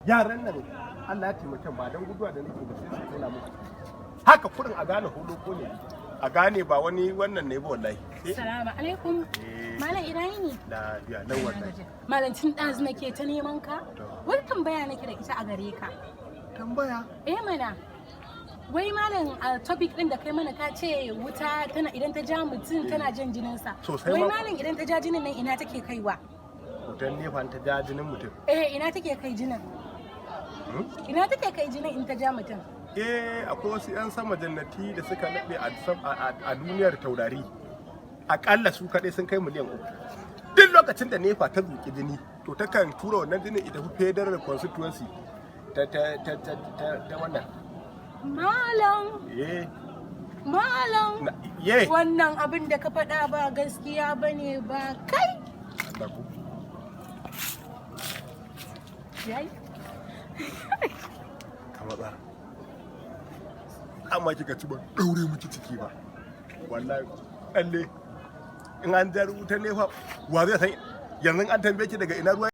yaran nan Allah ya taimaka ba dan guduwa da nake ba sai su tona muku haka kurin a gane holo ko ne a gane ba wani wannan ne ba wallahi. Assalamu alaikum. Malam ina yini? Lafiya nan wallahi. Malam tun ɗazu nake ta neman ka. Wani tambaya nake da ita a gare ka. Tambaya? Mana. Wai malam a topic din da kai mana ka ce wuta tana idan ta ja mutum tana jan jininsa. Wai malam idan ta ja jinin nan ina take kaiwa? Wutan nefa ta ja jinin mutum. Ina take kai jinin? Ina take kai jinin in ta ja mutum? Akwai wasu 'yan sama jannati da suka naɗe a duniyar taurari. Aƙalla su kaɗai sun kai miliyan 3. Duk lokacin da nefa ta zuƙi jini, to ta kan tura wannan jinin ita fi federal constituency ta wannan. Malam. Malam. Wannan abin da ka faɗa ba gaskiya ba ne ba kai. Yayi? Ka matsa. Amma kika ci ba daure miki ciki ba wallahi kalle in an jar wutar nefa wa zai san yanzu an tambaye ki daga ina ruwa